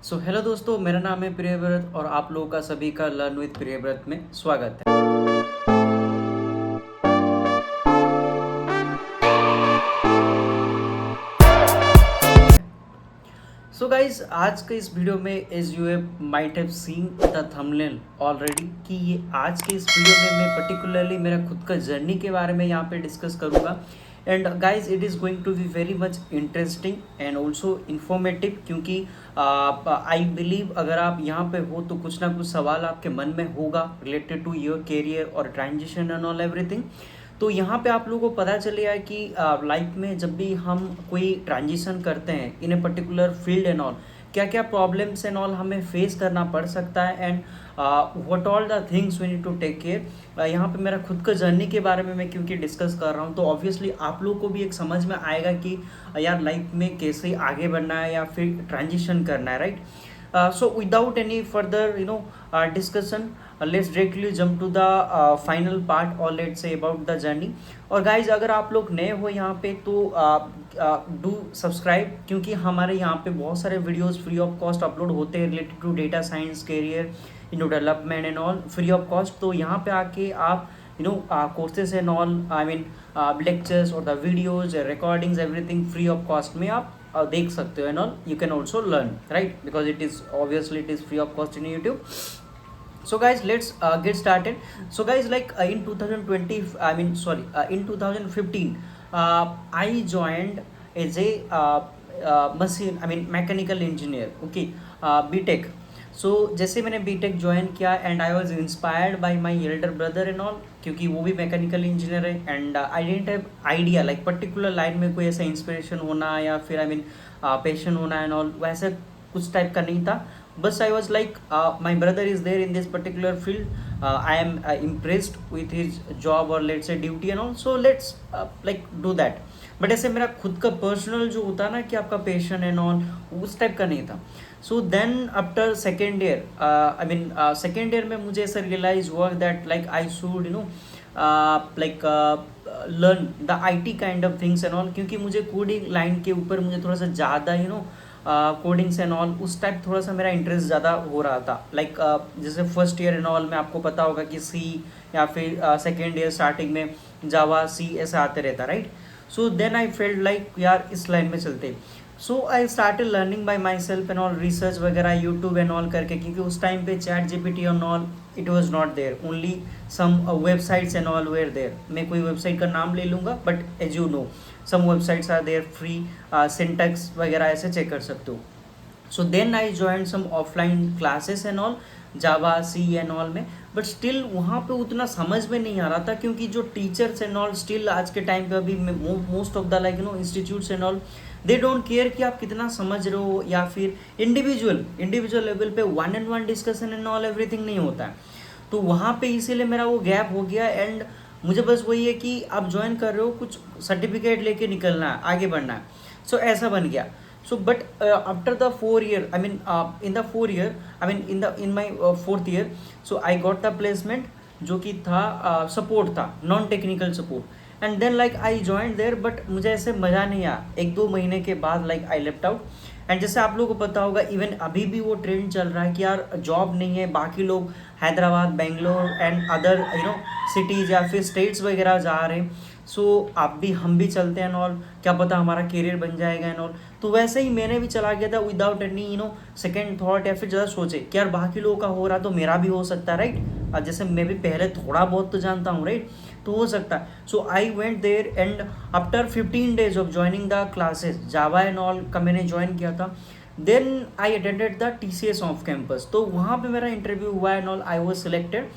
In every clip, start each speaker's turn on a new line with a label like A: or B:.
A: So hello दोस्तों, मेरा नाम है प्रियव्रत और आप लोगों का सभी का लर्न विद प्रियव्रत में स्वागत है। सो गाइज, आज के इस वीडियो में as you might have seen the thumbnail already कि ये आज के इस वीडियो में मैं पर्टिकुलरली मेरा खुद का जर्नी के बारे में यहाँ पे डिस्कस करूँगा। And guys, it is going to be very much interesting and also informative, क्योंकि आई बिलीव अगर आप यहाँ पे हो तो कुछ ना कुछ सवाल आपके मन में होगा रिलेटेड टू योर कैरियर और ट्रांजिशन एंड ऑल एवरीथिंग। तो यहाँ पे आप लोगों को पता चलेगा कि लाइफ में जब भी हम कोई ट्रांजिशन करते हैं in a particular field and all, क्या क्या प्रॉब्लम्स एंड ऑल हमें फेस करना पड़ सकता है and what all the things we need to take care. यहाँ पे मेरा खुद का जर्नी के बारे में मैं क्योंकि डिस्कस कर रहा हूँ तो ऑब्वियसली आप लोगों को भी एक समझ में आएगा कि यार लाइफ में कैसे आगे बढ़ना है या फिर ट्रांजिशन करना है, right. So without any further discussion, let's directly jump to the final part or let's say about the journey. और guys, अगर आप लोग नए हो यहाँ पे तो डू सब्सक्राइब, क्योंकि हमारे यहाँ पे बहुत सारे videos free of cost upload होते हैं related to data science, career, development and all, free of cost. तो यहाँ पे आके आप courses and all, I mean lectures or the videos, recordings, everything free of cost में आप देख सकते हो and all. You can also learn, right, because it is obviously it is free of cost in YouTube. So guys, let's get started. So guys, like in 2020, in 2015, I joined as a mechanical engineer, okay, BTech. सो जैसे मैंने BTech join किया and I was inspired by my elder brother and all, क्योंकि वो भी mechanical engineer है and I didn't have idea like particular line में कोई ऐसा इंस्पिरेशन होना या फिर पैशन होना एंड ऑल, वैसे कुछ टाइप का नहीं था। बस I was like my brother is there in this particular field, I am impressed with his job और let's say duty and all, so let's like do that. But ऐसे मेरा खुद का पर्सनल जो होता है ना कि आपका पैशन एंड ऑल, उस टाइप का नहीं था। So then after second year, second year में मुझे ऐसा रियलाइज हुआ that like I should learn the IT kind of things and all, क्योंकि मुझे कोडिंग लाइन के ऊपर मुझे थोड़ा सा ज़्यादा कोडिंग्स एंड ऑल उस टाइप थोड़ा सा मेरा इंटरेस्ट ज़्यादा हो रहा था। लाइक जैसे फर्स्ट ईयर एंड ऑल में आपको पता होगा कि C या फिर सेकेंड ईयर स्टार्टिंग में जावा C ऐसा आते रहता, right. So then I felt like यार इस लाइन में चलते। So I started learning by myself and all, research वगैरह यूट्यूब एंड ऑल करके, क्योंकि उस टाइम पे ChatGPT and all it was not there, only some websites and all were there. मैं कोई वेबसाइट का नाम ले लूँगा but as you know some websites are there free, syntax वगैरह ऐसे चेक कर सकते हो। So then I join some offline classes and all Java C and all में, बट स्टिल वहाँ पे उतना समझ में नहीं आ रहा था, क्योंकि जो टीचर्स एंड ऑल स्टिल आज के टाइम पे अभी most of the like institutes and all they don't care कि आप कितना समझ रहे हो, या फिर इंडिविजुअल लेवल पे 1-on-1 discussion and all everything नहीं होता है। तो वहाँ पे इसीलिए मेरा वो गैप हो गया एंड मुझे बस वही है कि आप ज्वाइन कर रहे हो, कुछ सर्टिफिकेट लेके निकलना है, आगे बढ़ना है। सो ऐसा बन गया। So but after the 4 year, in the 4 year, in my 4th year, so I got the placement जो कि था सपोर्ट था, non technical support. And then like I joined there, but मुझे ऐसे मज़ा नहीं आया। 1-2 महीने के बाद like I left out. And जैसे आप लोगों को पता होगा, इवन अभी भी वो ट्रेंड चल रहा है कि यार जॉब नहीं है, बाकी लोग Hyderabad, Bangalore and other cities या फिर स्टेट्स वगैरह जा रहे हैं। सो आप भी हम भी चलते हैं और क्या पता हमारा करियर बन जाएगा एंड ऑल। तो वैसे ही मैंने भी चला गया था विदाउट एनी सेकेंड थॉट या फिर ज़्यादा सोचे कि यार बाकी लोगों का हो रहा तो मेरा भी हो सकता है, राइट। जैसे मैं भी पहले थोड़ा बहुत तो जानता हूँ, राइट, तो हो सकता है। So I went there and after 15 days of joining the classes Java and all का मैंने ज्वाइन किया था। Then I attended the TCS off campus, तो वहाँ पे मेरा इंटरव्यू हुआ and all, I was selected.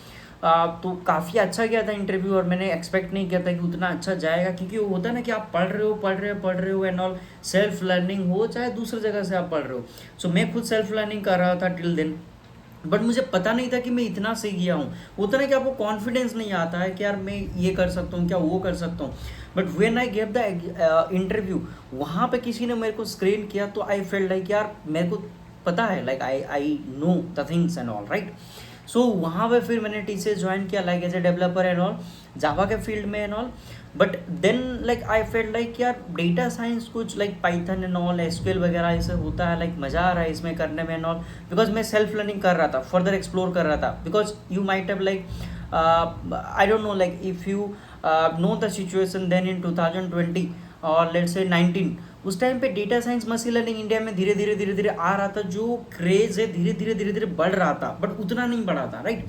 A: तो काफ़ी अच्छा गया था इंटरव्यू और मैंने एक्सपेक्ट नहीं किया था कि उतना अच्छा जाएगा, क्योंकि वो होता है ना कि आप पढ़ रहे हो एंड ऑल, सेल्फ लर्निंग हो चाहे दूसरी जगह से आप पढ़ रहे हो। सो मैं खुद सेल्फ लर्निंग कर रहा था टिल देन, बट मुझे पता नहीं था कि मैं इतना सीख गया हूँ। होता ना कि आपको कॉन्फिडेंस नहीं आता है कि यार मैं ये कर सकता हूँ, क्या वो कर सकता हूँ। But when I gave the interview, वहाँ पे किसी ने मेरे को स्क्रीन किया तो आई फेल्ट लाइक यार मेरे को पता है, like I know the things and all, right. So वहाँ पे फिर मैंने टीसीएस ज्वाइन किया like as a developer and all, Java के फील्ड में and all. But then like I felt like यार डेटा साइंस कुछ like Python and all SQL वगैरह ऐसे होता है, लाइक मज़ा आ रहा है इसमें करने में एंड ऑल, बिकॉज मैं सेल्फ लर्निंग कर रहा था, फर्दर एक्सप्लोर कर रहा था। Because you might have like I don't know like if you know the situation then in 2020 और लेट्स से 19, उस टाइम पे data science machine learning India में धीरे धीरे आ रहा था, जो क्रेज है धीरे धीरे बढ़ रहा था, बट उतना नहीं बढ़ा था, राइट।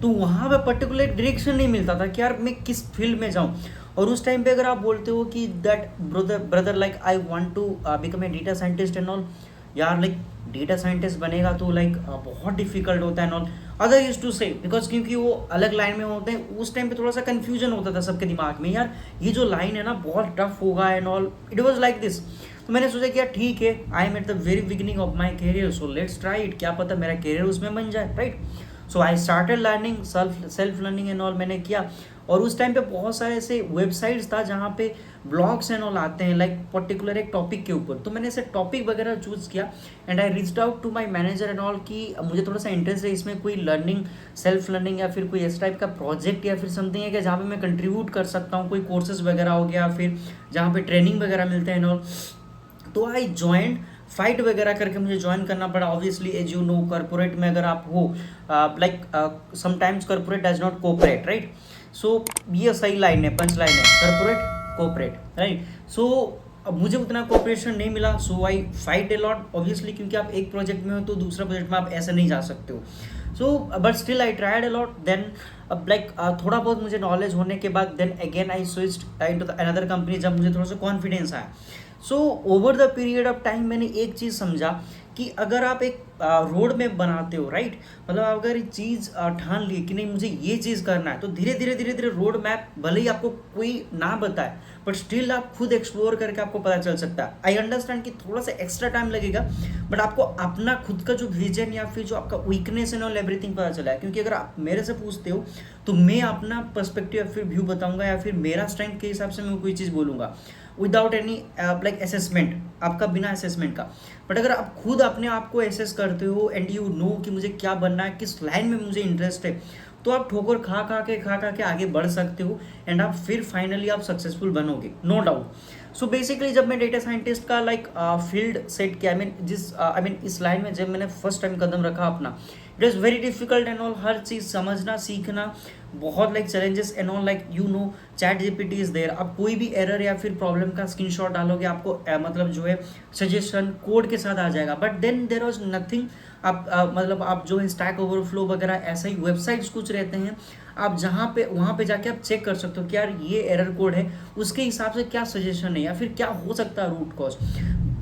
A: तो वहाँ पे पर्टिकुलर डायरेक्शन नहीं मिलता था कि यार मैं किस फील्ड में जाऊँ। और उस टाइम पे अगर आप बोलते हो कि that brother like I want to become a data scientist and all, यार लाइक डेटा साइंटिस्ट बनेगा तो लाइक बहुत डिफिकल्ट होता है and all, other use to say, because क्योंकि वो अलग लाइन में होते हैं। उस टाइम पे थोड़ा सा कन्फ्यूजन होता था सबके दिमाग में, यार ये जो लाइन है ना बहुत टफ होगा and all, it was like this. तो मैंने सोचा कि यार ठीक है, I am at the very beginning of my career, so let's try it, क्या पता मेरा करियर उसमें बन जाए, right. So I started learning, self learning and all मैंने किया। और उस टाइम पे बहुत सारे ऐसे वेबसाइट्स था जहाँ पे ब्लॉग्स एंड ऑल आते हैं लाइक पर्टिकुलर एक टॉपिक के ऊपर, तो मैंने ऐसे टॉपिक वगैरह चूज़ किया and I reached out to my manager and all कि मुझे थोड़ा सा इंटरेस्ट है इसमें, कोई लर्निंग सेल्फ लर्निंग या फिर कोई इस टाइप का प्रोजेक्ट या फिर समथिंग है कि जहाँ पे मैं कंट्रीब्यूट कर सकता हूँ, कोई कोर्सेज वगैरह हो गया, फिर जहाँ पे ट्रेनिंग वगैरह मिलते हैं एंड ऑल। तो आई ज्वाइंट, फाइट वगैरह करके मुझे ज्वाइन करना पड़ा। Obviously as you know corporate में अगर आप हो like sometimes corporate does not cooperate, right. So ये सही लाइन है, पंच लाइन है, कॉर्पोरेट कोऑपरेट, राइट। सो अब मुझे उतना कोऑपरेशन नहीं मिला, so I fight a lot obviously, क्योंकि आप एक प्रोजेक्ट में हो तो दूसरा प्रोजेक्ट में आप ऐसे नहीं जा सकते हो। So but still I tried a lot. Then अब लाइक थोड़ा बहुत मुझे नॉलेज होने के बाद then again I switched into another company, जब मुझे थोड़ा सा कॉन्फिडेंस आया। So over the period of time मैंने एक चीज़ समझा कि अगर आप एक रोड मैप बनाते हो, राइट, मतलब अगर एक चीज़ ठान ली कि नहीं मुझे ये चीज़ करना है, तो धीरे धीरे रोड मैप भले ही आपको कोई ना बताए, बट स्टिल आप खुद एक्सप्लोर करके आपको पता चल सकता है। आई अंडरस्टैंड कि थोड़ा सा एक्स्ट्रा टाइम लगेगा, बट आपको अपना खुद का जो विजन या फिर जो आपका वीकनेस एंड ऑल एवरीथिंग पता चला है। क्योंकि अगर आप मेरे से पूछते हो तो मैं अपना पर्सपेक्टिव या फिर व्यू बताऊंगा या फिर मेरा स्ट्रेंथ के हिसाब से मैं कोई चीज़ बोलूँगा विदाउट एनी लाइक असेसमेंट, आपका बिना असेसमेंट का। बट अगर आप खुद अपने आप को एसेस करते हो एंड यू नो कि मुझे क्या बनना है, किस लाइन में मुझे इंटरेस्ट है, तो आप ठोकर खा खा के आगे बढ़ सकते हो एंड आप फिर फाइनली आप सक्सेसफुल बनोगे, नो डाउट। सो बेसिकली जब मैं डेटा साइंटिस्ट का लाइक फील्ड सेट किया, आई मीन इस लाइन में जब मैंने फर्स्ट टाइम कदम रखा अपना, it is very difficult and all, हर चीज़ समझना सीखना बहुत like challenges and all, like you know ChatGPT is there. आप कोई भी एरर या फिर प्रॉब्लम का स्क्रीनशॉट डालोगे, आपको मतलब जो है सजेशन कोड के साथ आ जाएगा। But then there was nothing, आप मतलब आप जो है स्टैक ओवरफ्लो वगैरह ऐसा ही वेबसाइट्स कुछ रहते हैं, आप जहाँ पे वहाँ पे जाके आप चेक कर सकते हो कि यार ये एरर कोड है, उसके हिसाब से क्या सजेशन है या फिर क्या हो सकता है रूट कॉज।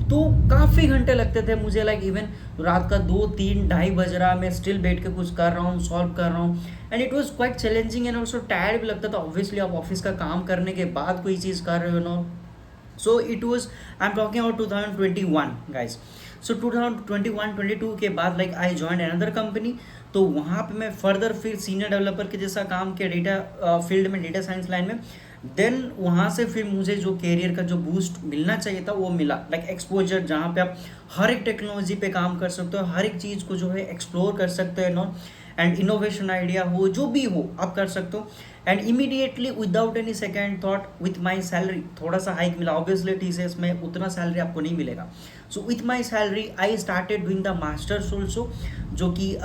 A: तो काफ़ी घंटे लगते थे मुझे, लाइक इवन रात का 2, 3, ढाई बज रहा, मैं स्टिल बैठ के कुछ कर रहा हूँ, सॉल्व कर रहा हूँ, and it was quite challenging and also tired भी लगता था। ऑब्वियसली आप ऑफिस का काम करने के बाद कोई चीज़ कर रहे हो ना। So it was, I am talking about 2021 guys. So 2021-22 के बाद like I join another company, तो वहाँ पे मैं फर्दर फिर सीनियर डेवलपर के जैसा काम किया डेटा फील्ड में, डेटा साइंस लाइन में। देन वहाँ से फिर मुझे जो कैरियर का जो बूस्ट मिलना चाहिए था वो मिला, लाइक एक्सपोजर, जहाँ पे आप हर एक टेक्नोलॉजी पे काम कर सकते हो, हर एक चीज़ को जो है एक्सप्लोर कर सकते हो नो, एंड इनोवेशन आइडिया हो जो भी हो आप कर सकते हो। And immediately without any second thought with my salary थोड़ा सा हाइक मिला। ऑब्वियसली टीसीएस में उतना सैलरी आपको नहीं मिलेगा। So with my salary I started doing the masters also, जो कि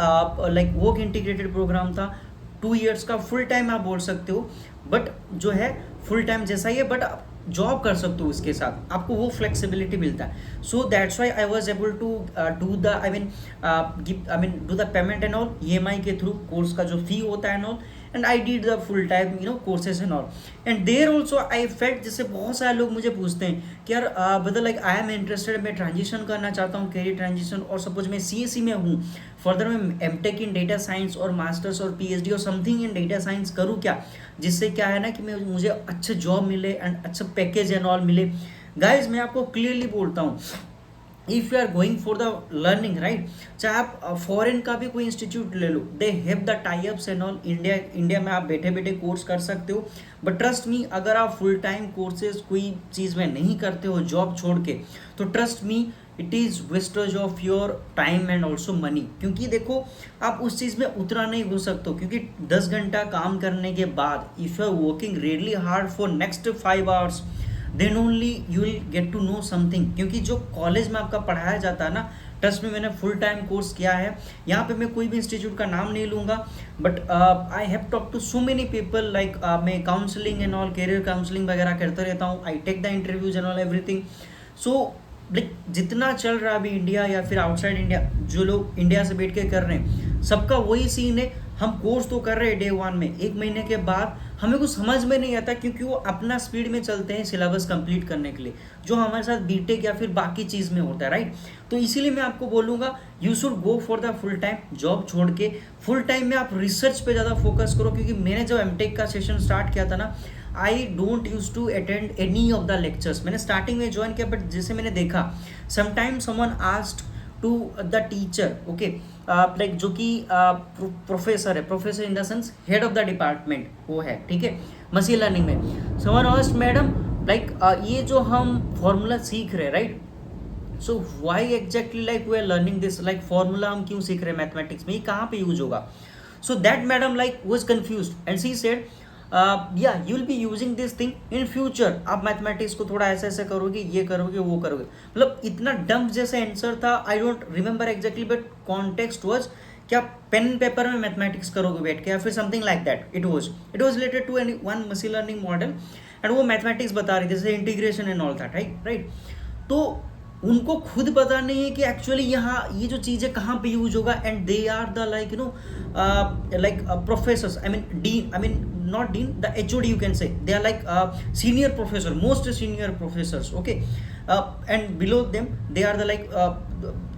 A: लाइक वर्क इंटीग्रेटेड प्रोग्राम था, 2 ईयर्स का, फुल टाइम आप बोल सकते हो, बट जो है फुल टाइम जैसा ही है, बट आप जॉब कर सकते हो उसके साथ, आपको वो फ्लेक्सिबिलिटी मिलता है। So that's why I was able to do the I mean do the payment and all EMI के थ्रू, कोर्स का जो फी होता है and all, and I did the full time you know courses and all. And there also I felt, जैसे बहुत सारे लोग मुझे पूछते हैं कि यार बदल लाइक आई एम इंटरेस्टेड, मैं ट्रांजिशन करना चाहता हूँ, कैरियर ट्रांजिशन, और सपोज मैं CSE में हूँ, फर्दर मैं MTech इन डेटा साइंस और मास्टर्स और PhD और समथिंग इन डेटा साइंस करूँ क्या, जिससे क्या है ना कि मुझे अच्छे जॉब मिले एंड अच्छा पैकेज एंड ऑल मिले। गाइज मैं आपको क्लियरली बोलता हूँ, if you are going for the learning, right, चाहे आप फॉरेन का भी कोई इंस्टीट्यूट ले लो, they have the tie ups and all, India में आप बैठे बैठे कोर्स कर सकते हो। बट ट्रस्ट मी, अगर आप फुल टाइम कोर्सेज कोई चीज़ में नहीं करते हो जॉब छोड़ के, तो trust me it is wastage of your time and also money. क्योंकि देखो आप उस चीज़ में उतना नहीं घुस सकते हो, क्योंकि 10 घंटा काम करने के बाद if you are working really hard for next 5 hours then only you will get to know something. क्योंकि जो कॉलेज में आपका पढ़ाया जाता है ना, ट्रस्ट में मैंने फुल टाइम कोर्स किया है, यहाँ पे मैं कोई भी इंस्टीट्यूट का नाम नहीं लूँगा, but I have talk to so many people like मैं counselling and all, career counselling वगैरह करता रहता हूँ, I take the interviews and all everything. So like जितना चल रहा है अभी इंडिया या फिर आउटसाइड इंडिया, जो लोग इंडिया से बैठ के कर रहे हैं, सबका वही सीन है। हम कोर्स तो कर रहे हैं डे 1 में, 1 महीने के बाद हमें कुछ समझ में नहीं आता, क्योंकि वो अपना स्पीड में चलते हैं सिलेबस कंप्लीट करने के लिए, जो हमारे साथ बीटेक या फिर बाकी चीज़ में होता है, राइट। तो इसीलिए मैं आपको बोलूँगा you should go for the full time job छोड़ के फुल टाइम में आप रिसर्च पे ज़्यादा फोकस करो। क्योंकि मैंने जब एमटेक का सेशन स्टार्ट किया था ना, I don't use to attend any of the lectures. मैंने स्टार्टिंग में ज्वाइन किया, बट जैसे मैंने देखा sometime someone asked to the teacher, okay, like जो कि प्रोफेसर है, professor in the sense head of the department वो है, ठीक है, मशीन लर्निंग में। समवन आस्क्ड मैडम लाइक ये जो हम फॉर्मूला सीख रहे हैं, right, so why exactly like we are learning this, like formula हम क्यों सीख रहे हैं मैथमेटिक्स में, ये कहाँ पे यूज होगा। So that madam like was confused and she said yeah you will be using this thing in future. आप मैथमेटिक्स को थोड़ा ऐसे ऐसे करोगे, ये करोगे, वो करोगे। मतलब इतना डम्प जैसा आंसर था, I don't remember exactly, but context was क्या पेन पेपर में मैथमेटिक्स करोगे बैठ के या फिर something like that. It was related to one machine learning model and वो मैथमेटिक्स बता रही थी, जैसे integration and all that, right. तो उनको खुद पता नहीं है कि एक्चुअली यहाँ ये जो चीज़ें कहाँ पे यूज होगा, and they are the like you know like professors, I mean dean, I mean not dean, the HOD you can say, they are like senior professor, most senior professors, okay, and below them they are the like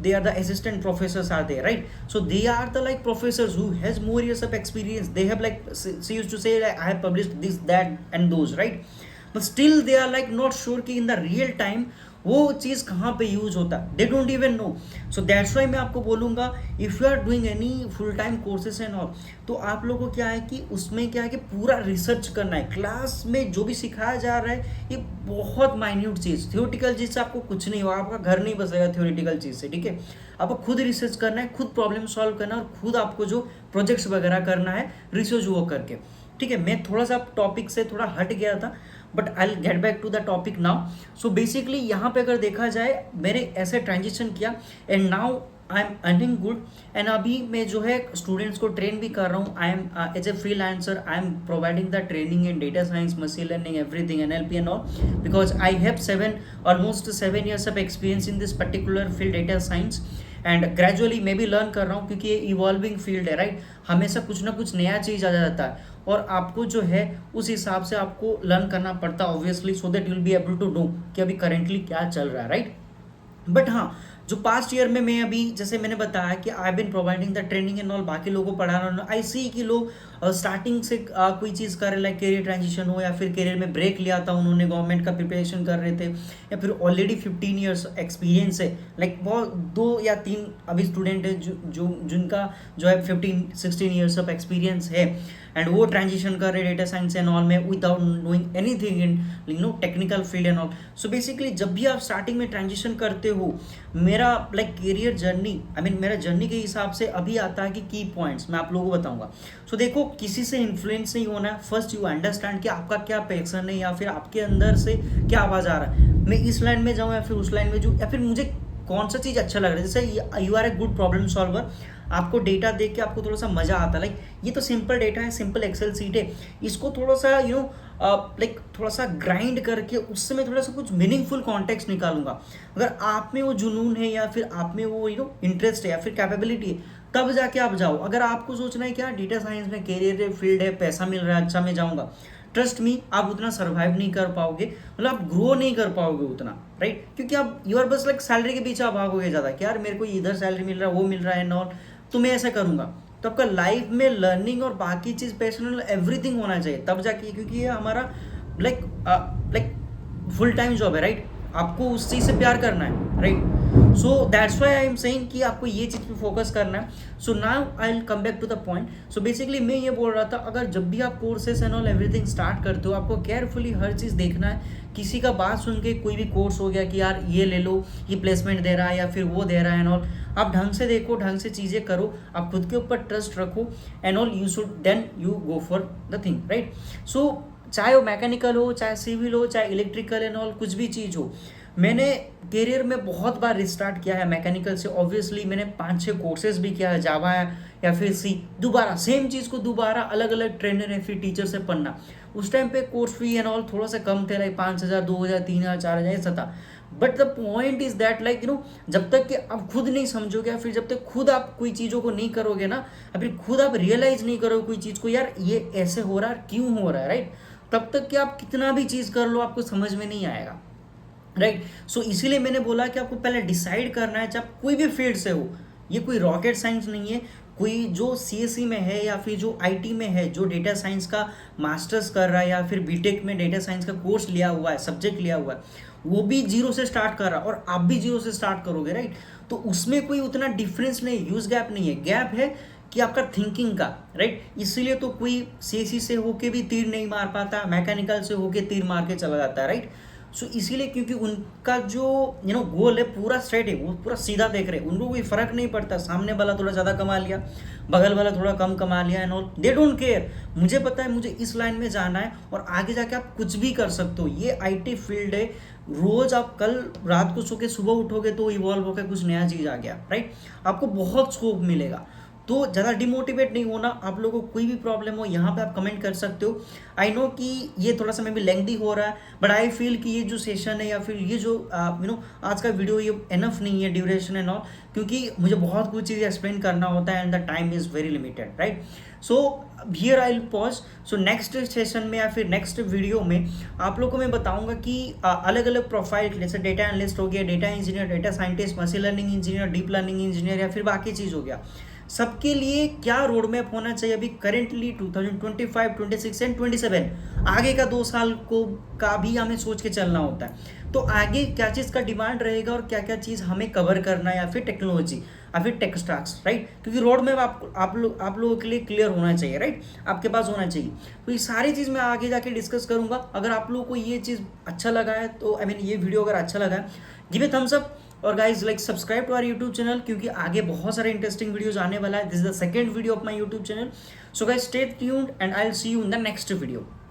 A: they are the assistant professors are there, right. So they are the like professors who has more years of experience, they have like she used to say like, I have published this, that and those, right, but still they are like not sure कि in the real time वो चीज़ कहाँ पे use होता है, they don't even know. So that's why मैं आपको बोलूँगा if you are doing any full time courses and all, तो आप लोगों को क्या है कि उसमें क्या है कि पूरा रिसर्च करना है। क्लास में जो भी सिखाया जा रहा है ये बहुत माइन्यूट चीज़, थियोटिकल चीज़ से आपको कुछ नहीं होगा, आपका घर नहीं बसेगा थियोरिटिकल चीज़ से, ठीक है। आपको खुद रिसर्च करना है, खुद प्रॉब्लम सॉल्व करना है, और खुद आपको जो प्रोजेक्ट्स वगैरह करना है रिसर्च वो करके, ठीक है। मैं थोड़ा सा टॉपिक से थोड़ा हट गया था, but I get back to the topic now. So basically यहाँ पे अगर देखा जाए मैंने ऐसे ट्रांजिशन किया and now I am earning good, एंड अभी मैं जो है स्टूडेंट्स को ट्रेन भी कर रहा हूँ। I am as a freelancer, I am providing the training in data science, machine learning, everything, NLP and all, because I have almost 7 years of experience in this particular field data science, and gradually मैं भी learn कर रहा हूँ, क्योंकि ये evolving field है, right. हमेशा कुछ ना कुछ नया चीज़ आ जाता है, और आपको जो है उस हिसाब से आपको लर्न करना पड़ता है obviously, so that you will be able to know कि अभी करेंटली क्या चल रहा है, राइट। बट हाँ, जो पास्ट ईयर में मैं अभी जैसे मैंने बताया कि I been providing the training and all, बाकी लोगों को पढ़ा रहा हूँ, आई सी कि लोग स्टार्टिंग से कोई चीज़ कर रहे, लाइक करियर ट्रांजिशन हो या फिर करियर में ब्रेक लिया था उन्होंने, गवर्नमेंट का प्रिपरेशन कर रहे थे, या फिर ऑलरेडी 15 years एक्सपीरियंस है, लाइक बहुत 2 या 3 अभी स्टूडेंट है जिनका जो है 15-16 years ऑफ एक्सपीरियंस है, एंड वो ट्रांजिशन कर रहे डेटा साइंस एंड ऑल में without knowing anything in you know technical field and all. So basically जब भी आप स्टार्टिंग में ट्रांजिशन करते हो, मेरा like career journey, I mean मेरा जर्नी के हिसाब से अभी आता है कि की पॉइंट्स मैं आप लोगों को बताऊंगा। सो देखो, किसी से इन्फ्लुएंस नहीं होना है, फर्स्ट यू अंडरस्टैंड कि आपका क्या पैशन है, या फिर आपके अंदर से क्या आवाज़ आ रहा है, मैं इस लाइन में जाऊँ या फिर उस लाइन में जाऊँ, या फिर मुझे कौन सा चीज़ अच्छा लग रहा है। जैसे you are a good problem solver, आपको डेटा देख के आपको थोड़ा सा मज़ा आता है, लाइक ये तो सिंपल डेटा है, सिंपल एक्सेल सीट है, इसको थोड़ा सा यू नो लाइक थोड़ा सा ग्राइंड करके उससे मैं थोड़ा सा कुछ मीनिंगफुल कॉन्टेक्स्ट निकालूंगा। अगर आप में वो जुनून है या फिर आप में वो यू नो इंटरेस्ट है या फिर कैपेबिलिटी है, तब जाके आप जाओ। अगर आपको सोचना है क्या डेटा साइंस में करियर फील्ड है, पैसा मिल रहा है, अच्छा मैं जाऊँगा, ट्रस्ट मी आप उतना सर्वाइव नहीं कर पाओगे, मतलब आप ग्रो नहीं कर पाओगे उतना, राइट। क्योंकि आप यू आर बस लाइक सैलरी के पीछे आप भागोगे ज़्यादा कि यार मेरे को इधर सैलरी मिल रहा है, वो मिल रहा है एंड ऑल, तो मैं ऐसा करूँगा। तो आपका लाइफ में लर्निंग और बाकी चीज़ पैशनेट एवरीथिंग होना चाहिए, तब जाके, क्योंकि ये हमारा लाइक फुल टाइम जॉब है, राइट। आपको उस चीज़ से प्यार करना है, right. So that's why I am saying कि आपको ये चीज़ पे फोकस करना है। So now I will come back to the point. So basically मैं ये बोल रहा था, अगर जब भी आप courses and all everything start करते हो, आपको केयरफुली हर चीज़ देखना है। किसी का बात सुन के कोई भी कोर्स हो गया कि यार ये ले लो, ये प्लेसमेंट दे रहा है या फिर वो दे रहा है एंड ऑल, आप ढंग से देखो, ढंग से चीज़ें करो, आप खुद के ऊपर ट्रस्ट रखो and all, you should then you go for the thing, right. So चाहे वो मैकेनिकल हो, चाहे सिविल हो, चाहे इलेक्ट्रिकल एंड ऑल, कुछ भी चीज़ हो। मैंने करियर में बहुत बार रिस्टार्ट किया है मैकेनिकल से, ऑब्वियसली मैंने 5-6 कोर्सेज भी किया है, जावा है या फिर सी, दोबारा सेम चीज़ को दोबारा अलग अलग ट्रेनर या फिर टीचर से पढ़ना। उस टाइम पे कोर्स फी एंड ऑल थोड़ा सा कम थे, लाइक 5,000, 2,000, 3,000, 4,000 ऐसा था। But the point is that like जब तक कि आप खुद नहीं समझोगे, या फिर जब तक खुद आप कोई चीज़ों को नहीं करोगे ना, या फिर खुद आप रियलाइज नहीं करोगे कोई चीज़ को, यार ये ऐसे हो रहा है, क्यों हो रहा है, राइट, तब तक कि आप कितना भी चीज़ कर लो आपको समझ में नहीं आएगा, राइट। सो इसीलिए मैंने बोला कि आपको पहले डिसाइड करना है, चाहे आप कोई भी फील्ड से हो, ये कोई रॉकेट साइंस नहीं है। कोई जो सीएससी में है या फिर जो आईटी में है, जो डेटा साइंस का मास्टर्स कर रहा है या फिर बीटेक में डेटा साइंस का कोर्स लिया हुआ है, सब्जेक्ट लिया हुआ है, वो भी जीरो से स्टार्ट कर रहा है और आप भी जीरो से स्टार्ट करोगे, राइट। तो उसमें कोई उतना डिफरेंस नहीं, ह्यूज गैप नहीं है। गैप है कि आपका थिंकिंग का, राइट। इसीलिए तो कोई सीएससी से होके भी तीर नहीं मार पाता, मैकेनिकल से होके तीर मार के चला जाता है, राइट। सो इसीलिए क्योंकि उनका जो गोल है पूरा स्ट्रेट है, वो पूरा सीधा देख रहे हैं, उनको कोई फर्क नहीं पड़ता सामने वाला थोड़ा ज़्यादा कमा लिया, बगल वाला थोड़ा कम कमा लिया and all, they don't care. मुझे पता है मुझे इस लाइन में जाना है और आगे जाके आप कुछ भी कर सकते हो। ये आईटी फील्ड है, रोज आप कल रात को सो के सुबह उठोगे तो इवॉल्व होकर कुछ नया चीज़ आ गया, राइट। आपको बहुत स्कोप मिलेगा। तो ज़्यादा डिमोटिवेट नहीं होना। आप लोगों को कोई भी प्रॉब्लम हो यहाँ पे आप कमेंट कर सकते हो। आई नो कि ये थोड़ा सा मे बी लेंथी हो रहा है, बट आई फील कि ये जो सेशन है या फिर ये जो आज का वीडियो ये एनफ नहीं है ड्यूरेशन एंड ऑल, क्योंकि मुझे बहुत कुछ चीज़ें एक्सप्लेन करना होता है and the time is very limited, right. So here I will pause. So next session में या फिर नेक्स्ट वीडियो में आप लोगों को मैं बताऊंगा कि अलग अलग प्रोफाइल, जैसे डेटा एनालिस्ट हो गया, data engineer, data scientist, machine learning engineer, deep learning engineer या फिर बाकी चीज़ हो गया, सबके लिए क्या रोड मैप होना चाहिए अभी करेंटली 2025, 26 एंड 27, आगे का 2 साल को का भी हमें सोच के चलना होता है। तो आगे क्या चीज़ का डिमांड रहेगा और क्या क्या चीज़ हमें कवर करना है, या फिर टेक्नोलॉजी या फिर टेक स्टैक्स, राइट। क्योंकि रोड मैप आप लोगों के लिए क्लियर होना चाहिए, राइट, आपके पास होना चाहिए। तो ये सारी चीज़ मैं आगे जाके डिस्कस करूंगा। अगर आप लोगों को ये चीज़ अच्छा लगा है तो आई मीन ये वीडियो अगर अच्छा लगा है, गिव ए थम्स अप। और guys like subscribe to our YouTube channel, क्योंकि आगे बहुत सारे इंटरेस्टिंग वीडियोज आने वाला है। This is the second video of my YouTube channel. So guys stay tuned and I will see you in the next video.